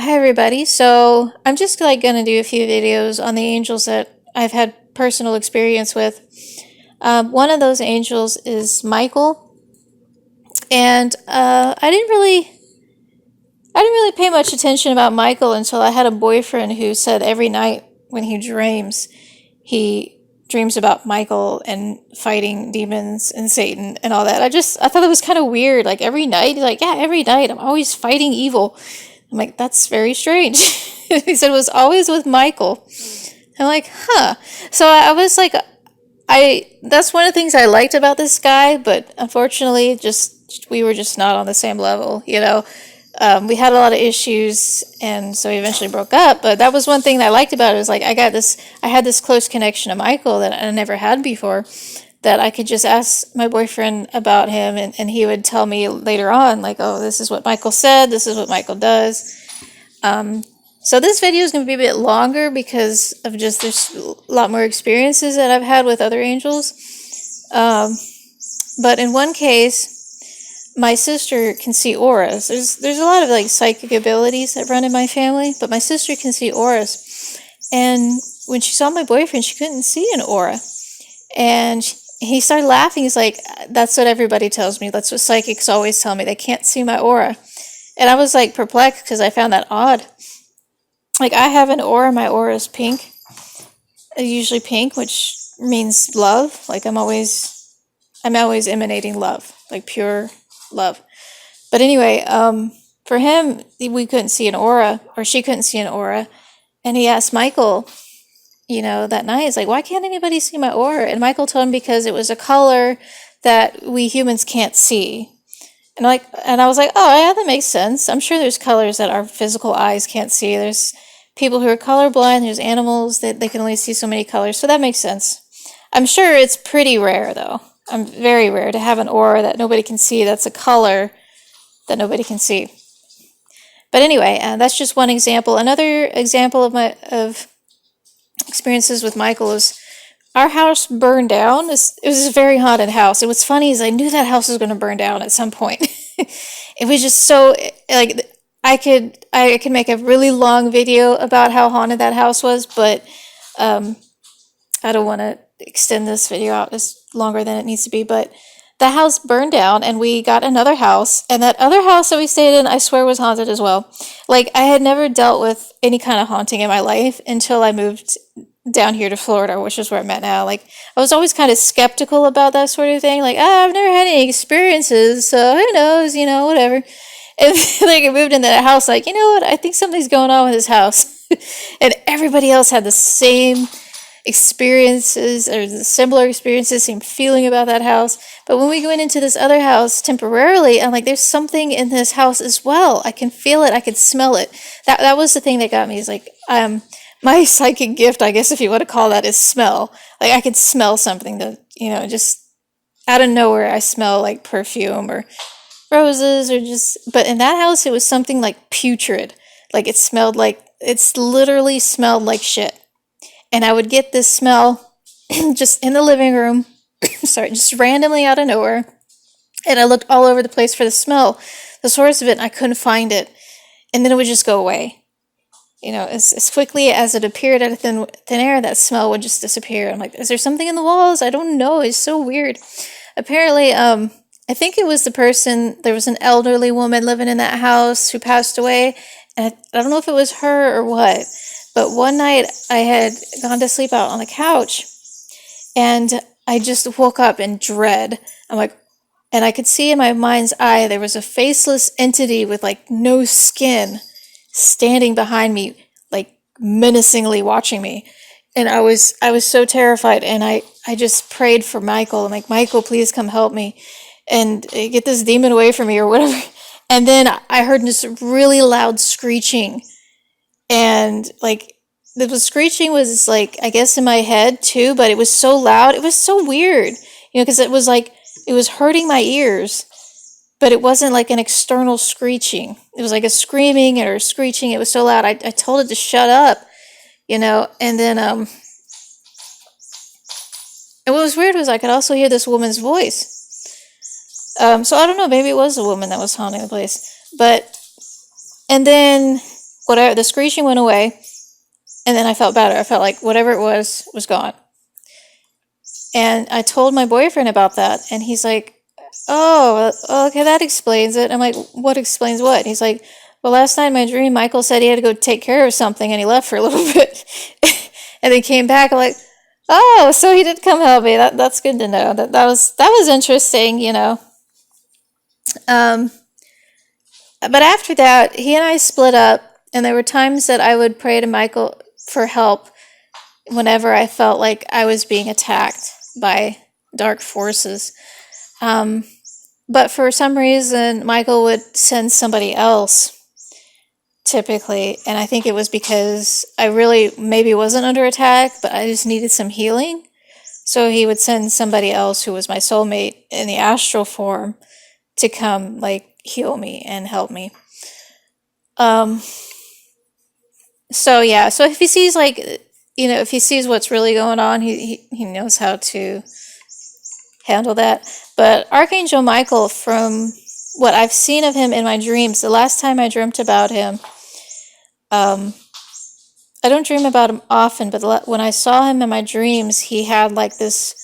Hi everybody. So I'm just like gonna do a few videos on the angels that I've had personal experience with. One of those angels is Michael, and I didn't really pay much attention about Michael until I had a boyfriend who said every night when he dreams about Michael and fighting demons and Satan and all that. I thought it was kind of weird. Like every night, he's like, yeah, every night I'm always fighting evil. I'm like, that's very strange. He said it was always with Michael. I'm like, huh. So I was like, that's one of the things I liked about this guy, but unfortunately, just we were just not on the same level, you know. We had a lot of issues, and so we eventually broke up. But that was one thing that I liked about it. Was like I had this close connection to Michael that I never had before. That I could just ask my boyfriend about him, and he would tell me later on, like, oh, this is what Michael said, this is what Michael does. So this video is going to be a bit longer because of just there's a lot more experiences that I've had with other angels. But in one case, my sister can see auras. There's a lot of like psychic abilities that run in my family, but my sister can see auras. And when she saw my boyfriend, she couldn't see an aura. And he started laughing. He's like, that's what everybody tells me. That's what psychics always tell me. They can't see my aura. And I was like perplexed because I found that odd. Like I have an aura. My aura is pink. Usually pink, which means love. Like I'm always emanating love, like pure love. But anyway, for him, we couldn't see an aura, or she couldn't see an aura. And he asked Michael, that night, he's like, why can't anybody see my aura? And Michael told him because it was a color that we humans can't see. And I was like, oh yeah, that makes sense. I'm sure there's colors that our physical eyes can't see. There's people who are colorblind. There's animals that they can only see so many colors. So that makes sense. I'm sure it's pretty rare though. I'm very rare to have an aura that nobody can see. That's a color that nobody can see. But anyway, that's just one example. Another example of experiences with Michael is our house burned down. It was a very haunted house. And what's funny is I knew that house was going to burn down at some point. It was just so like I could make a really long video about how haunted that house was, but I don't want to extend this video out as longer than it needs to be. But the house burned down and we got another house, and that other house that we stayed in, I swear, was haunted as well. Like I had never dealt with any kind of haunting in my life until I moved down here to Florida, which is where I'm at now. Like I was always kind of skeptical about that sort of thing. Like, I've never had any experiences, so who knows, whatever. And like I moved into that house, like, you know what? I think something's going on with this house. And everybody else had the same experiences or the similar experiences, same feeling about that house. But when we went into this other house temporarily, I'm like, there's something in this house as well. I can feel it. I can smell it. That was the thing that got me. Is like, my psychic gift, I guess if you want to call that, is smell. Like I could smell something that, just out of nowhere. I smell like perfume or roses or just. But in that house, it was something like putrid. Like it's literally smelled like shit. And I would get this smell just in the living room, sorry, just randomly out of nowhere. And I looked all over the place for the smell, the source of it, and I couldn't find it. And then it would just go away. As quickly as it appeared out of thin air, that smell would just disappear. I'm like, is there something in the walls? I don't know. It's so weird. Apparently, I think it was there was an elderly woman living in that house who passed away. And I don't know if it was her or what. But one night I had gone to sleep out on the couch and I just woke up in dread. I'm like, and I could see in my mind's eye there was a faceless entity with like no skin standing behind me, like menacingly watching me. And I was so terrified, and I just prayed for Michael. I'm like, Michael, please come help me and get this demon away from me or whatever. And then I heard this really loud screeching. And like the screeching was like, I guess in my head too, but it was so loud. It was so weird, because it was like, it was hurting my ears, but it wasn't like an external screeching. It was like a screaming or screeching. It was so loud. I told it to shut up, and then, and what was weird was I could also hear this woman's voice. So I don't know, maybe it was a woman that was haunting the place, and then whatever, the screeching went away, and then I felt better. I felt like whatever it was gone. And I told my boyfriend about that, and he's like, oh, okay, that explains it. I'm like, what explains what? And he's like, well, last night in my dream, Michael said he had to go take care of something, and he left for a little bit, and then came back. I'm like, oh, so he did come help me. That's good to know. That was interesting, you know. Um, but after that, he and I split up, and there were times that I would pray to Michael for help whenever I felt like I was being attacked by dark forces. But for some reason, Michael would send somebody else typically, and I think it was because I really maybe wasn't under attack, but I just needed some healing. So he would send somebody else who was my soulmate in the astral form to come like heal me and help me. So yeah, so if he sees like, you know, if he sees what's really going on, he knows how to handle that. But Archangel Michael, from what I've seen of him in my dreams, the last time I dreamt about him, I don't dream about him often, but when I saw him in my dreams, he had like this,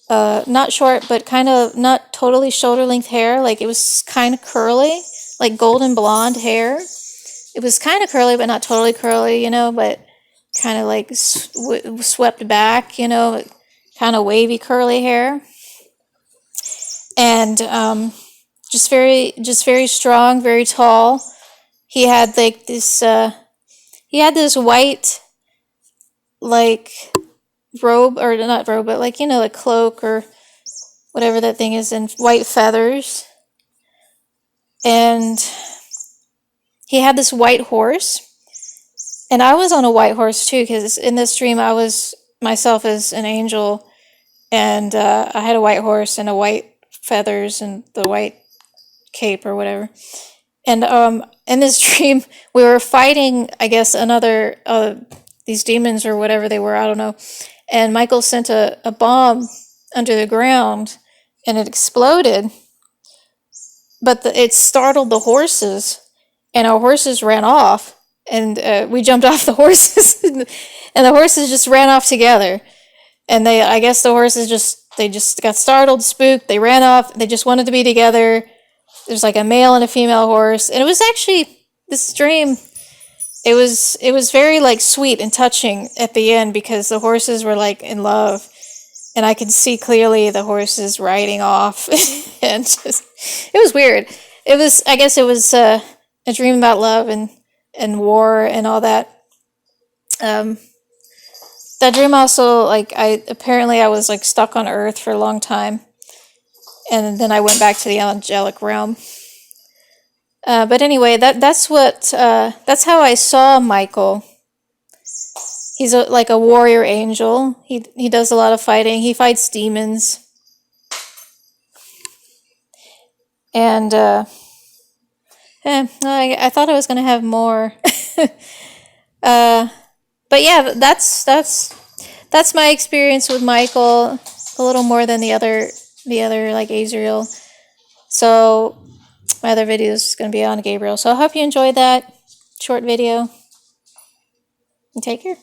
not short, but kind of not totally shoulder length hair. Like it was kind of curly, like golden blonde hair. It was kind of curly, but not totally curly, you know, but kind of like swept back, you know, kind of wavy curly hair. And just very strong, very tall. He had like this white, like, robe, or not robe, but like, you know, a cloak or whatever that thing is, and white feathers. And he had this white horse. And I was on a white horse too, because in this dream I was myself as an angel, and I had a white horse and a white feathers and the white cape or whatever. And in this dream we were fighting, I guess, another these demons or whatever they were, I don't know. And Michael sent a bomb under the ground, and it exploded, but it startled the horses, and our horses ran off. And we jumped off the horses, and the horses just ran off together. And I guess the horses just got startled, spooked. They ran off. They just wanted to be together. There's like a male and a female horse, and it was actually this dream. It was very like sweet and touching at the end, because the horses were like in love, and I could see clearly the horses riding off, and it was weird. I guess it was a dream about love and war and all that. That dream also, like, I was like stuck on Earth for a long time, and then I went back to the angelic realm. But anyway, that's how I saw Michael. He's like a warrior angel. He does a lot of fighting. He fights demons, and I thought I was gonna have more. But yeah, that's my experience with Michael. A little more than the other like Azrael. So my other video is going to be on Gabriel. So I hope you enjoyed that short video. And take care.